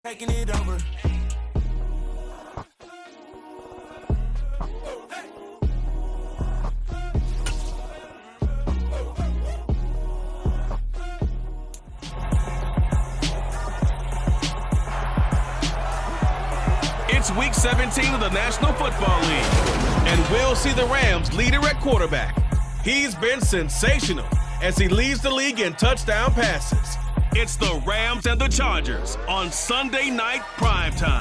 Taking it over. It's week 17 of the National Football League, and we'll see the Rams leader at quarterback. He's been sensational as he leads the league in touchdown passes. It's the Rams and the Chargers on Sunday Night Primetime.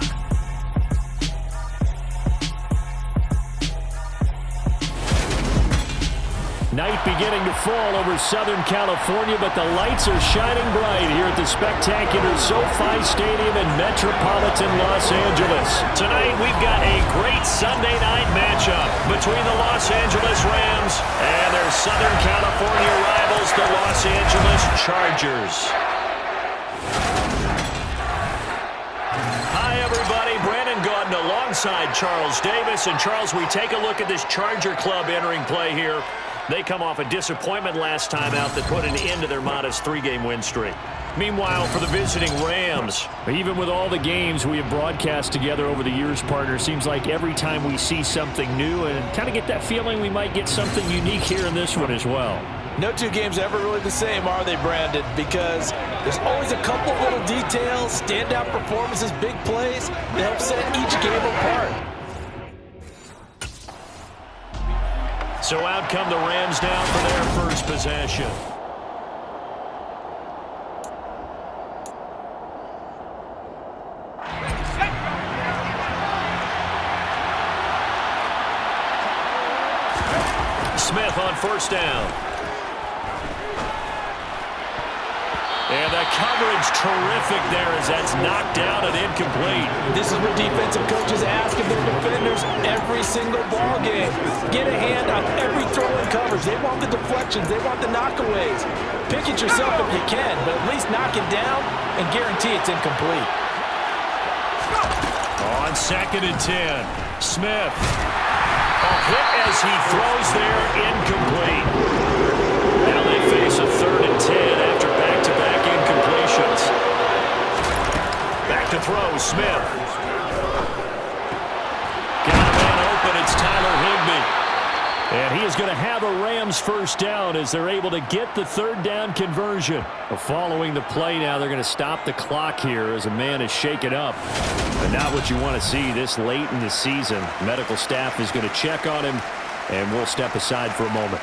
Night beginning to fall over Southern California, but the lights are shining bright here at the spectacular SoFi Stadium in metropolitan Los Angeles. Tonight, we've got a great Sunday night matchup between the Los Angeles Rams and their Southern California rivals, the Los Angeles Chargers. Hi, everybody. Brandon Gaudin alongside Charles Davis. And, Charles, we take a look at this Charger club entering play here. They come off a disappointment last time out that put an end to their modest 3-game win streak. Meanwhile, for the visiting Rams, even with all the games we have broadcast together over the years, partner, seems like every time we see something new and kind of get that feeling we might get something unique here in this one as well. No two games are ever really the same, are they, Brandon? Because there's always a couple little details, standout performances, big plays that help set each game apart. So out come the Rams down for their first possession. Smith on first down. And the coverage terrific there as that's knocked out and incomplete. This is what defensive coaches ask of their defenders every single ball game. Get a hand on every throw in coverage. They want the deflections. They want the knockaways. Pick it yourself if you can, but at least knock it down and guarantee it's incomplete. On 2nd and 10, Smith. A hit as he throws there, incomplete. Now they face a 3rd and 10 after back-to-back incompletions. Back to throw, Smith. Got a man open, it's Tyler Higbee. And he is going to have a Rams first down as they're able to get the 3rd down conversion. Following the play now, they're going to stop the clock here as a man is shaken up. But not what you want to see this late in the season. Medical staff is going to check on him, and we'll step aside for a moment.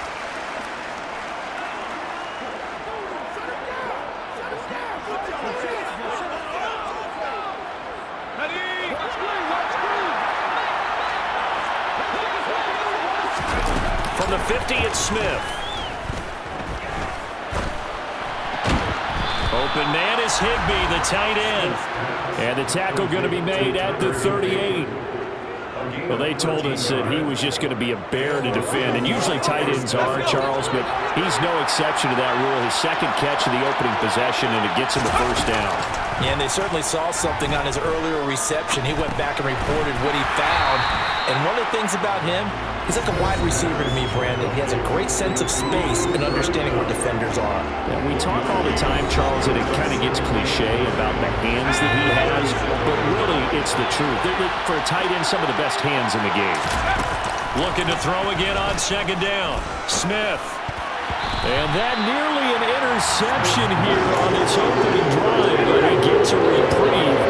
From the 50, it's Smith. Open man is Higbee, the tight end. And the tackle going to be made at the 38. Well, they told us that he was just going to be a bear to defend. And usually tight ends are, Charles, but he's no exception to that rule. His second catch of the opening possession, and it gets him the first down. Yeah, and they certainly saw something on his earlier reception. He went back and reported what he found. And one of the things about him, he's like a wide receiver to me, Brandon. He has a great sense of space and understanding where defenders are. Yeah, we talk all the time, Charles, and it kind of gets cliche about the hands that he has, but really it's the truth. For a tight end, some of the best hands in the game. Looking to throw again on 2nd down. Smith. And that nearly an interception here on its opening drive, but he gets a reprieve.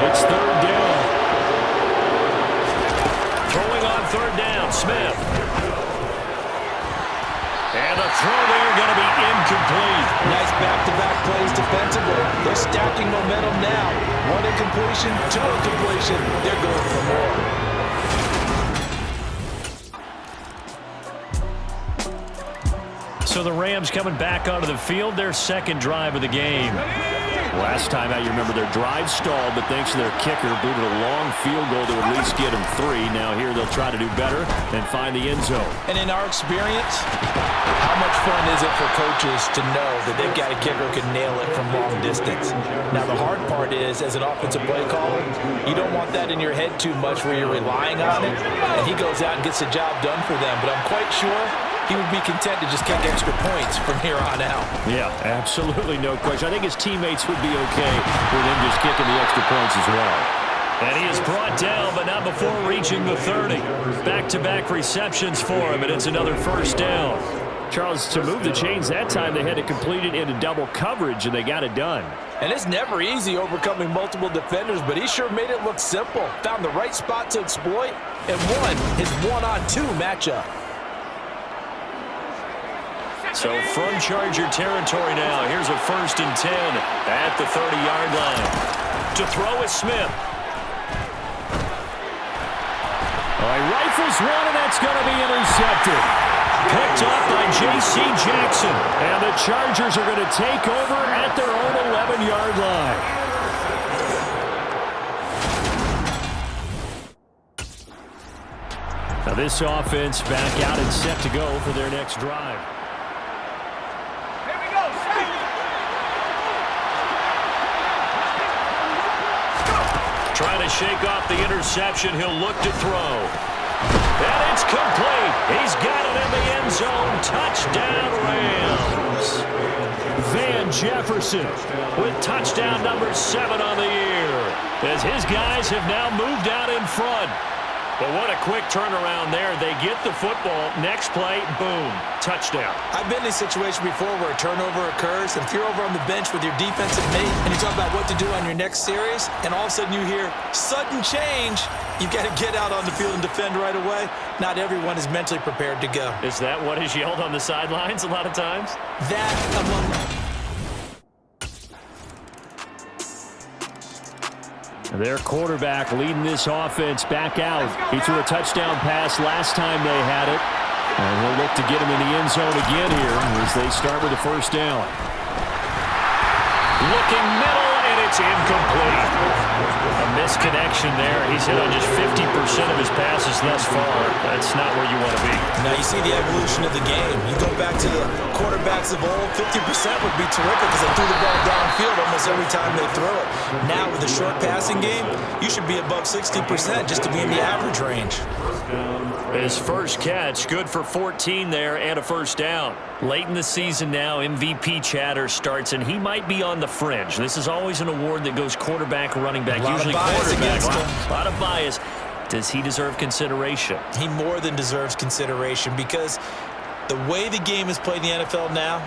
It's 3rd down. Throwing on 3rd down, Smith. And the throw there going to be incomplete. Nice back-to-back plays defensively. They're stacking momentum now. 1 incompletion, 2 incompletion. They're going for more. So the Rams coming back onto the field, their 2nd drive of the game. Last time out, you remember their drive stalled, but thanks to their kicker, booted a long field goal to at least get them 3. Now here they'll try to do better and find the end zone. And in our experience, how much fun is it for coaches to know that they've got a kicker who can nail it from long distance? Now the hard part is, as an offensive play caller, you don't want that in your head too much where you're relying on it, and he goes out and gets the job done for them. But I'm quite sure he would be content to just kick extra points from here on out. Yeah, absolutely no question. I think his teammates would be okay with him just kicking the extra points as well. And he is brought down, but not before reaching the 30. Back-to-back receptions for him, and it's another first down. Charles, to move the chains that time, they had to complete it into double coverage, and they got it done. And it's never easy overcoming multiple defenders, but he sure made it look simple. Found the right spot to exploit and won his one-on-two matchup. So from Charger territory now, here's a 1st and 10 at the 30-yard line. To throw is Smith. Oh, he rifles one, and that's going to be intercepted. Picked up by J.C. Jackson. And the Chargers are going to take over at their own 11-yard line. Now this offense back out and set to go for their next drive. Here we go. Trying to shake off the interception. He'll look to throw. And it's complete. He's got it in the end zone. Touchdown, Rams. Van Jefferson with touchdown number 7 on the year, as his guys have now moved out in front. But what a quick turnaround there. They get the football. Next play, boom, touchdown. I've been in a situation before where a turnover occurs, and if you're over on the bench with your defensive mate and you talk about what to do on your next series, and all of a sudden you hear sudden change, you've got to get out on the field and defend right away. Not everyone is mentally prepared to go. Is that what is yelled on the sidelines a lot of times? That among... Their quarterback leading this offense back out. He threw a touchdown pass last time they had it. And he'll look to get him in the end zone again here as they start with the first down. Looking middle, and it's incomplete. A misconnection there. He's hit on just 50% of his passes thus far. That's not where you want to be. Now you see the evolution of the game. You go back to the quarterbacks of old, 50% would be terrific because they threw the ball downfield almost every time they throw it. Now with the short passing game, you should be above 60% just to be in the average range. His first catch, good for 14 there and a first down. Late in the season now, MVP chatter starts, and he might be on the fringe. This is always an award that goes quarterback, running back, usually quarterback. A lot of bias. Does he deserve consideration? He more than deserves consideration because the way the game is played in the NFL now,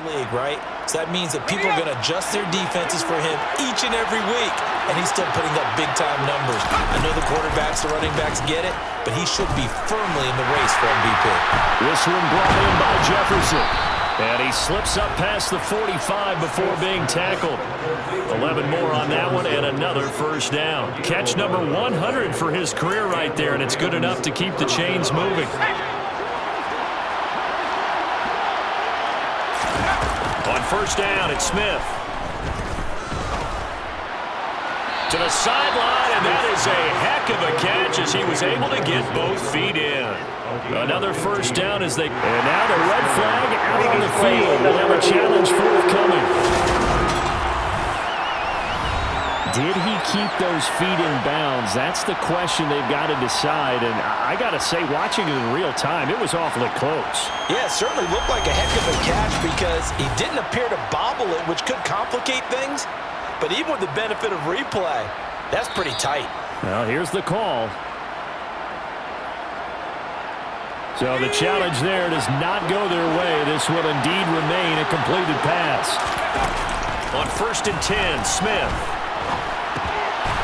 league, right? So that means that people are going to adjust their defenses for him each and every week, and he's still putting up big-time numbers. I know the quarterbacks, the running backs get it, but he should be firmly in the race for MVP. This one brought in by Jefferson. And he slips up past the 45 before being tackled. 11 more on that one, and another first down. Catch number 100 for his career right there, and it's good enough to keep the chains moving. On first down, it's Smith. To the sideline, and that is a heck of a catch as he was able to get both feet in. Another first down as they... And now the red flag out on the field. We'll have a challenge forthcoming. Did he keep those feet in bounds? That's the question they've got to decide. And I got to say, watching it in real time, it was awfully close. Yeah, it certainly looked like a heck of a catch because he didn't appear to bobble it, which could complicate things. But even with the benefit of replay, that's pretty tight. Well, here's the call. So the challenge there does not go their way. This will indeed remain a completed pass. On first and 10, Smith.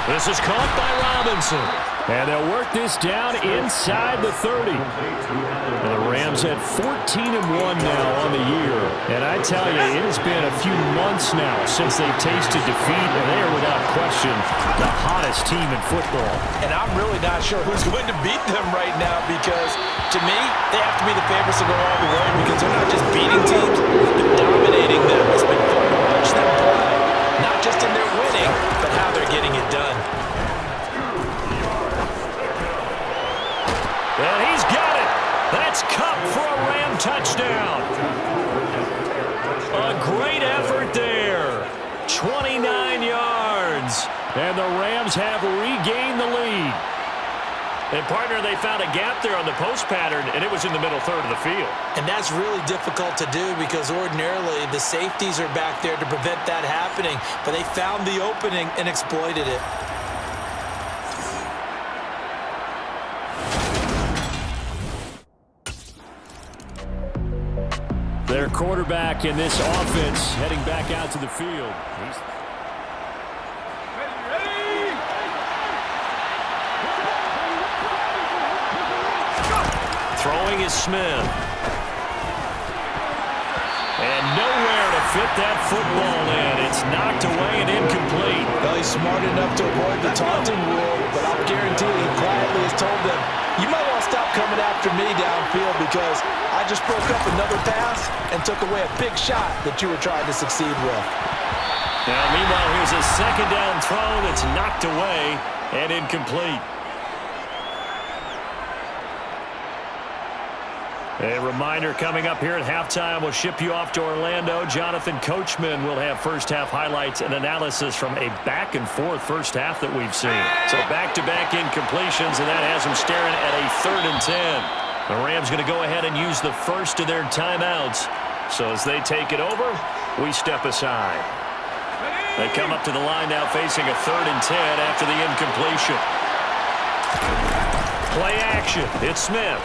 This is caught by Robinson. And they'll work this down inside the 30. And the Rams at 14-1 now on the year. And I tell you, it has been a few months now since they've tasted defeat, and they are without question the hottest team in football. And I'm really not sure who's going to beat them right now because, to me, they have to be the favorites to go all the way because they're not just beating teams, down. A great effort there. 29 yards. And the Rams have regained the lead. And, partner, they found a gap there on the post pattern, and it was in the middle third of the field. And that's really difficult to do because ordinarily the safeties are back there to prevent that happening. But they found the opening and exploited it. Their quarterback in this offense heading back out to the field. Throwing is Smith. And nowhere to fit that football in. It's knocked away and incomplete. Well, he's smart enough to avoid the taunting rule, but I'll guarantee he quietly has told them, you might want to stop coming after me downfield because I just broke up another pass and took away a big shot that you were trying to succeed with. Now, meanwhile, here's a second down throw that's knocked away and incomplete. A reminder coming up here at halftime, we'll ship you off to Orlando. Jonathan Coachman will have first-half highlights and analysis from a back-and-forth first half that we've seen. So back-to-back incompletions, and that has them staring at a 3rd and 10. The Rams going to go ahead and use the first of their timeouts. So as they take it over, we step aside. They come up to the line now facing a 3rd and 10 after the incompletion. Play action. It's Smith.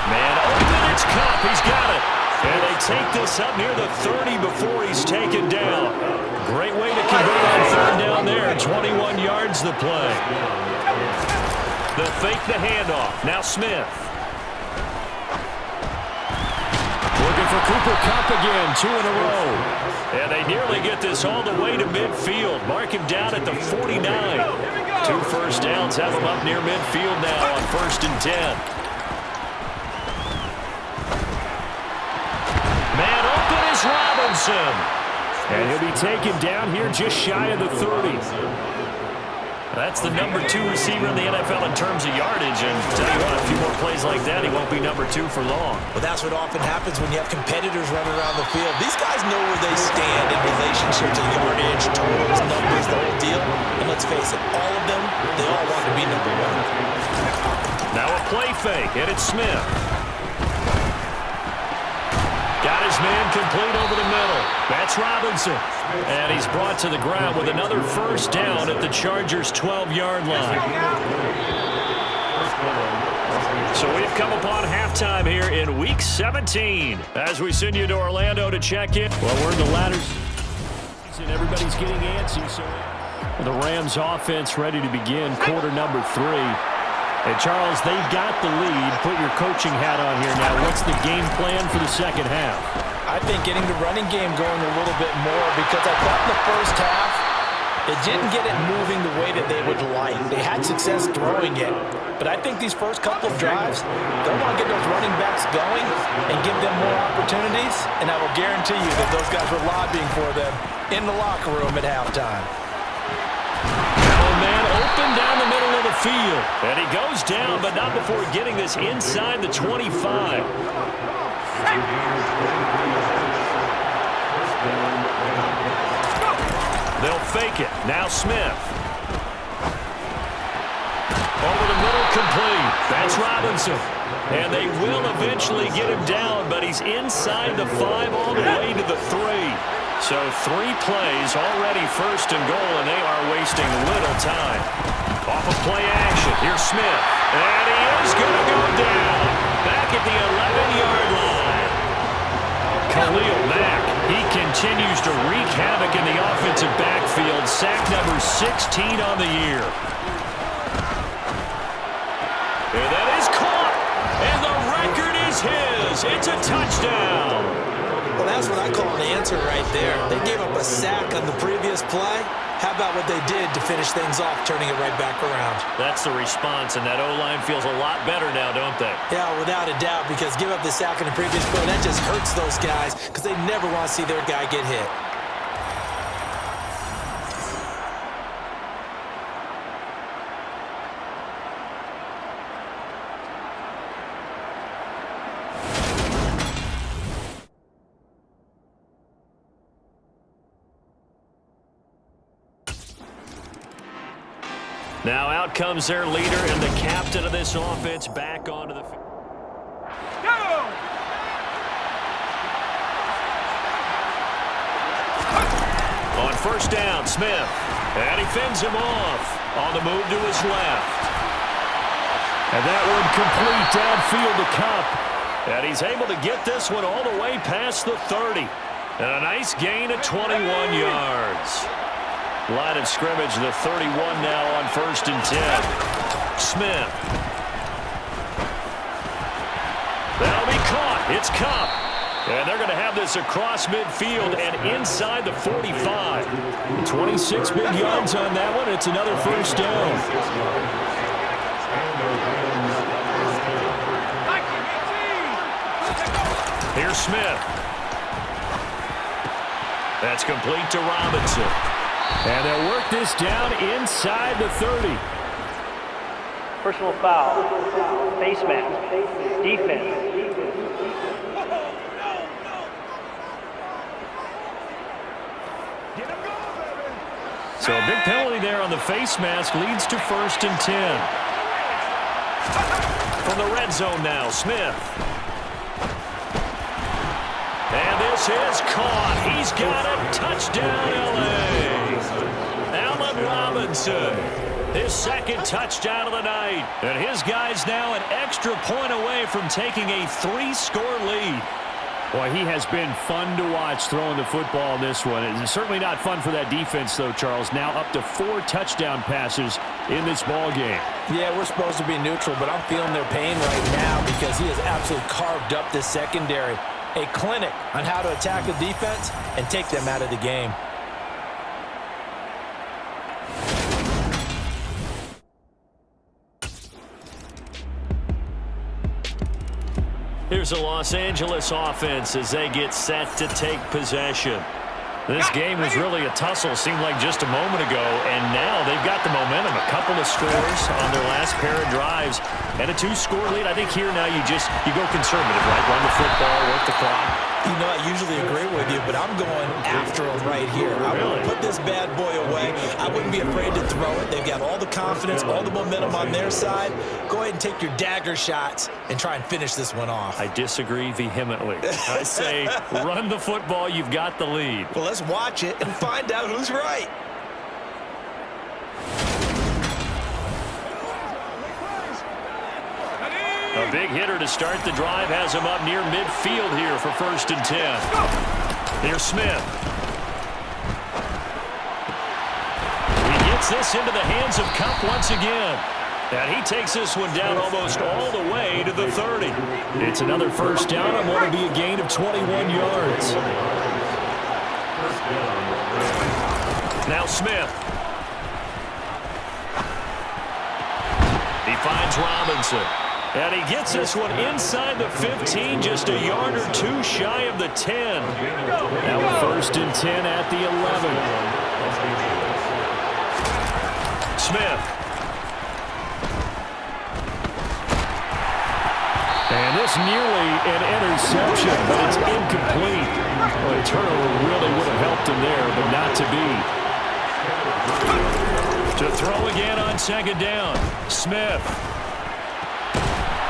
Man open, it's Cup. He's got it. And they take this up near the 30 before he's taken down. Great way to convert on 3rd down there. 21 yards the play. They'll fake the handoff. Now Smith. Looking for Cooper Kupp again. 2 in a row. And they nearly get this all the way to midfield. Mark him down at the 49. 2 first downs have him up near midfield now on 1st and 10. Man open is Robinson. And he'll be taken down here just shy of the 30. That's the number 2 receiver in the NFL in terms of yardage. And tell you what, a few more plays like that, he won't be number 2 for long. Well, that's what often happens when you have competitors running around the field. These guys know where they stand in relationship to yardage, totals, numbers, the whole deal. And let's face it, all of them, they all want to be number 1. Now a play fake, and it's Smith. Got his man complete over the middle. That's Robinson. And he's brought to the ground with another first down at the Chargers' 12-yard line. So we've come upon halftime here in Week 17 as we send you to Orlando to check in. Well, we're in the latter season. Everybody's getting antsy. So the Rams offense ready to begin quarter number 3. And, Charles, they've got the lead. Put your coaching hat on here now. What's the game plan for the second half? I think getting the running game going a little bit more because I thought in the first half it didn't get it moving the way that they would like. They had success throwing it. But I think these first couple of drives, they'll want to get those running backs going and give them more opportunities. And I will guarantee you that those guys were lobbying for them in the locker room at halftime. Man open down the middle of the field. And he goes down, but not before getting this inside the 25. They'll fake it. Now Smith. Over the middle, complete. That's Robinson. And they will eventually get him down, but he's inside the 5 all the way to the 3. So 3 plays, already 1st and goal, and they are wasting little time. Off of play action, here's Smith. And he is going to go down. Back at the 11-yard line. Khalil Mack, he continues to wreak havoc in the offensive backfield. Sack number 16 on the year. And that is caught. And the record is his. It's a touchdown. Well, that's what I call an answer right there. They gave up a sack on the previous play. How about what they did to finish things off, turning it right back around? That's the response, and that O-line feels a lot better now, don't they? Yeah, without a doubt, because give up the sack on the previous play, that just hurts those guys because they never want to see their guy get hit. Now out comes their leader and the captain of this offense back onto the field. On first down, Smith. And he fends him off on the move to his left. And that one complete downfield to Cup. And he's able to get this one all the way past the 30. And a nice gain of 21 yards. Line of scrimmage, the 31 now on first and 10. Smith. That'll be caught. It's Cup. And they're going to have this across midfield and inside the 45. 26 big yards on that one. It's another first down. Here's Smith. That's complete to Robinson. And they'll work this down inside the 30. Personal foul. Face mask. Defense. So a big penalty there on the face mask leads to first and 10. From the red zone now, Smith. And this is caught. He's got it. Touchdown, L.A. Allen Robinson. His second touchdown of the night. And his guys now an extra point away from taking a 3-score lead. Boy, he has been fun to watch throwing the football in this one. It's certainly not fun for that defense, though, Charles. Now up to 4 touchdown passes in this ball game. Yeah, we're supposed to be neutral, but I'm feeling their pain right now because he has absolutely carved up the secondary. A clinic on how to attack the defense and take them out of the game. Here's the Los Angeles offense as they get set to take possession. This game was really a tussle, seemed like just a moment ago, and now they've got the momentum. A couple of scores on their last pair of drives, and a 2-score lead. I think here now you go conservative, right? Run the football, work the clock. You know, I usually agree with you, but I'm going after him right here. I will put this bad boy away. I wouldn't be afraid to throw it. They've got all the confidence, all the momentum on their side. Go ahead and take your dagger shots and try and finish this one off. I disagree vehemently. I say run the football. You've got the lead. Well, let's watch it and find out who's right. A big hitter to start the drive has him up near midfield here for first and 10. Here's Smith. He gets this into the hands of Cup once again. And he takes this one down almost all the way to the 30. It's another first down and what will be a gain of 21 yards. Now Smith. He finds Robinson. And he gets this one inside the 15, just a yard or 2 shy of the 10. Now first and 10 at the 11. Smith. And this nearly an interception, but it's incomplete. Well, a turnover really would have helped him there, but not to be. To throw again on second down. Smith.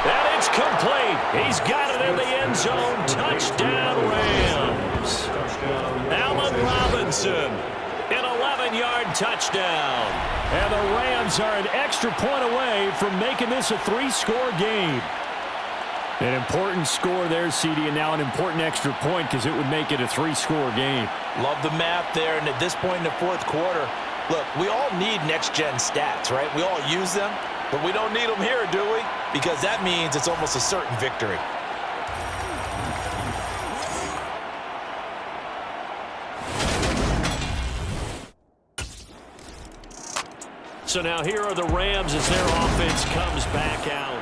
And it's complete. He's got it in the end zone. Touchdown, Rams. Allen Robinson, an 11-yard touchdown. And the Rams are an extra point away from making this a 3-score game. An important score there, CD, and now an important extra point because it would make it a 3-score game. Love the math there, and at this point in the fourth quarter, look, we all need next-gen stats, right? We all use them. But we don't need them here, do we? Because that means it's almost a certain victory. So now here are the Rams as their offense comes back out.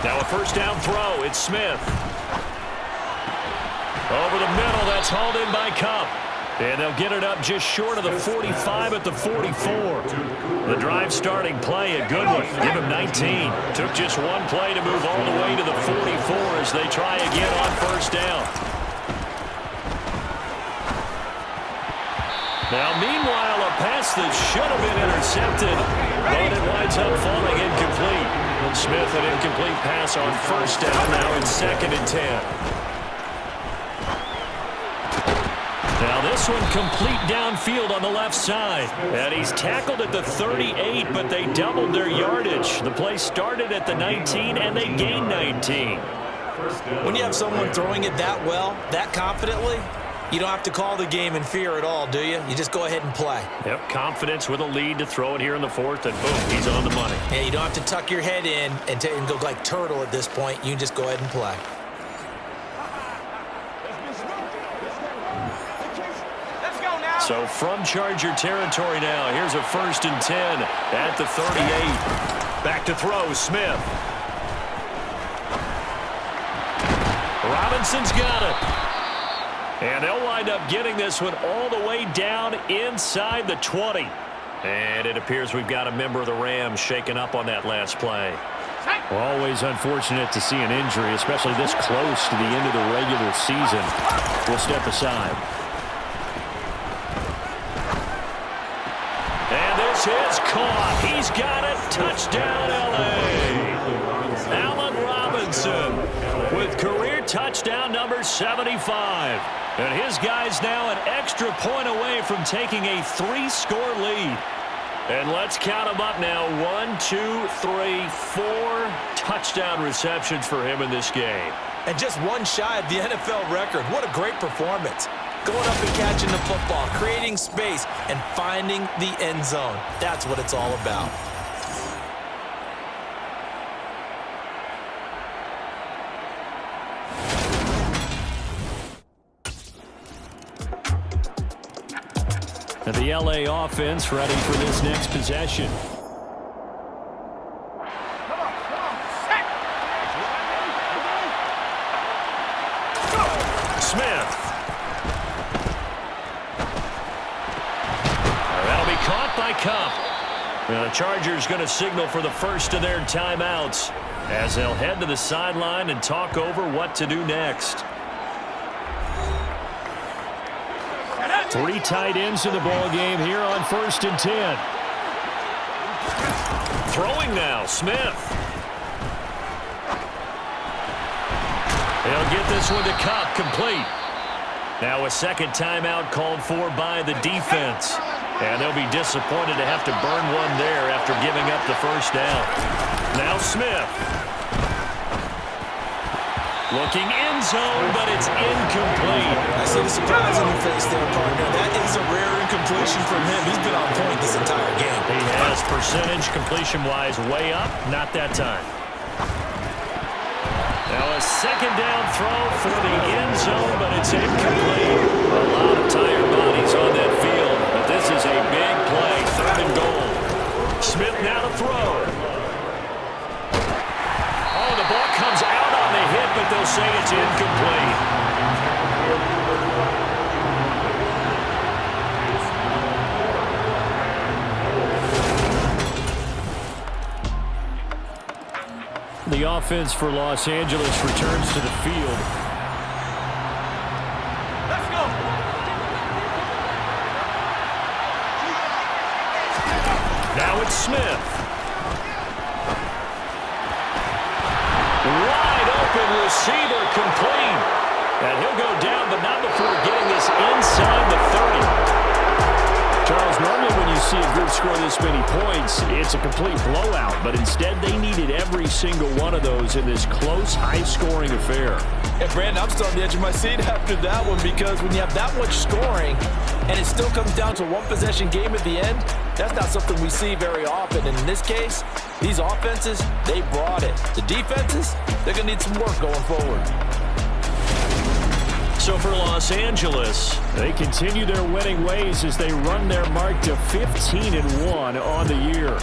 Now a first down throw. It's Smith. Over the middle, that's hauled in by Cup. And they'll get it up just short of the 45 at the 44. The drive starting play, a good one. Give him 19. Took just one play to move all the way to the 44 as they try again on first down. Now, meanwhile, a pass that should have been intercepted, but it winds up falling incomplete. Smith, an incomplete pass on first down, now in 2nd and 10. Now this one complete downfield on the left side. And he's tackled at the 38, but they doubled their yardage. The play started at the 19, and they gained 19. When you have someone throwing it that well, that confidently, you don't have to call the game in fear at all, do you? You just go ahead and play. Yep, confidence with a lead to throw it here in the 4th, and boom, he's on the money. Yeah, you don't have to tuck your head in and go like turtle at this point. You can just go ahead and play. So from Charger territory now, here's a 1st and 10 at the 38. Back to throw, Smith. Robinson's got it. And they'll wind up getting this one all the way down inside the 20. And it appears we've got a member of the Rams shaken up on that last play. Always unfortunate to see an injury, especially this close to the end of the regular season. We'll step aside. And this is caught. He's got it. Touchdown, L.A. Allen Robinson with career touchdown number 75. And his guy's now an extra point away from taking a 3-score lead. And let's count them up now. 1, 2, 3, 4 touchdown receptions for him in this game. And just one shy of the NFL record. What a great performance. Going up and catching the football, creating space, and finding the end zone. That's what it's all about. And the LA offense ready for this next possession. Smith. That'll be caught by Cup. The Chargers going to signal for the first of their timeouts as they'll head to the sideline and talk over what to do next. 3 tight ends in the ball game here on 1st and 10. Throwing now, Smith. They'll get this one to Cup, complete. Now a second timeout called for by the defense. And they'll be disappointed to have to burn one there after giving up the first down. Now Smith. Looking end zone, but it's incomplete. I see the surprise on your face there, partner. That is a rare incompletion from him. He's been on point this entire game. He has percentage completion-wise way up. Not that time. Now a second down throw for the end zone, but it's incomplete. A lot of tired bodies on that field, but this is a big play. 3rd and goal. Smith now to throw. Oh, the ball comes out on the hit, but they'll say it's incomplete. The offense for Los Angeles returns to the field. Let's go. Now it's Smith. Wide open receiver, complete. And he'll go down, but not before getting this inside the 30. Charles, normally when you see a group score this many points, it's a complete blowout. But instead, they needed every single one of those in this close, high-scoring affair. And Brandon, I'm still on the edge of my seat after that one, because when you have that much scoring and it still comes down to a one-possession game at the end, that's not something we see very often. And in this case, these offenses, they brought it. The defenses, they're going to need some work going forward. So for Los Angeles, they continue their winning ways as they run their mark to 15-1 on the year.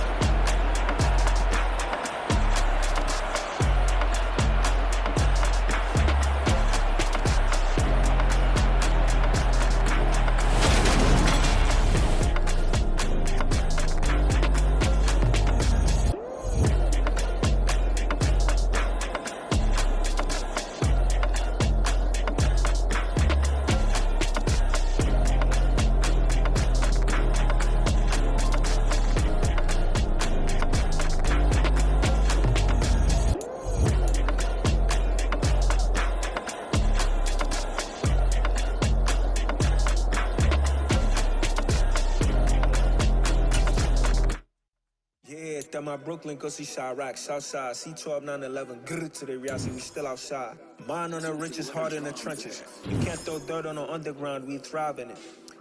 lift at my Brooklyn, cause see Chirac, Southside, C12, 911, grr to the reality, we still outside. Mine on the riches, hard in the trenches. You can't throw dirt on the underground, we thrive in it.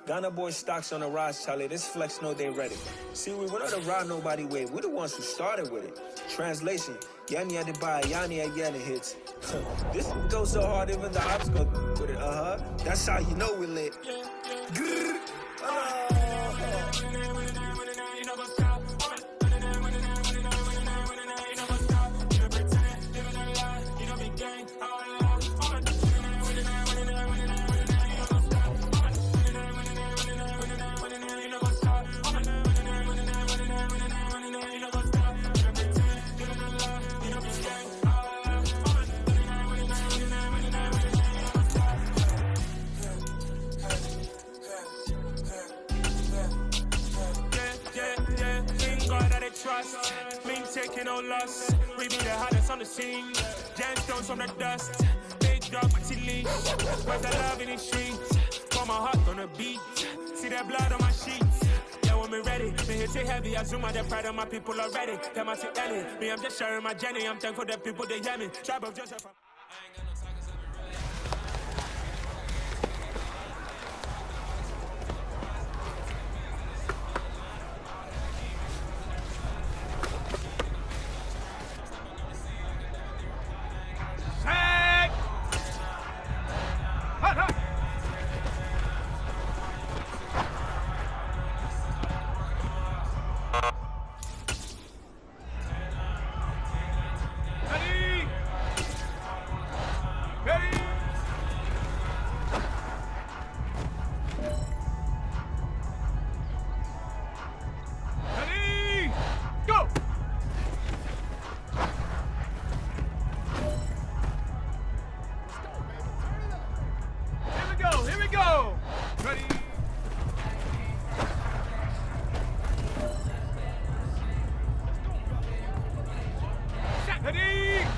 Ghana boys stocks on the rise, Charlie, this flex know they ready. See, we were not a ride nobody way, we the ones who started with it. Translation, Yanni had to buy, Yanni had Yanni hits. This goes so hard, even the ops go with it, That's how you know we lit. Grr. Trust, me taking no loss. We be the hottest on the scene. Gemstones from the dust. Big dog with your leash. Where's the love in the streets? Pour my heart on the beat. See that blood on my sheets. Yeah, when we ready, me hit it heavy. I zoom out the pride of my people already. Them I see Ellie. Me, I'm just sharing my journey. I'm thankful that people they hear me. Tribe of Joseph.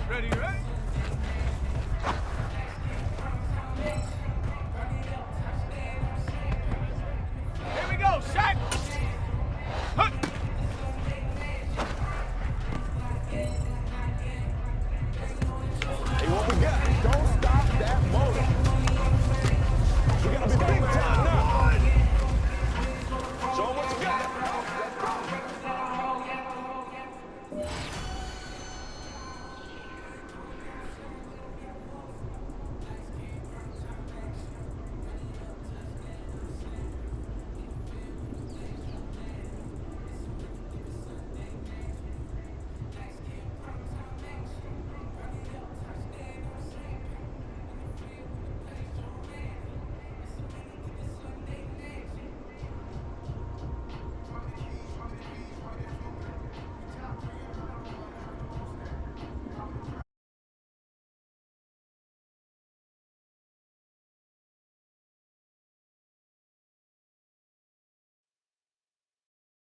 Ready, ready?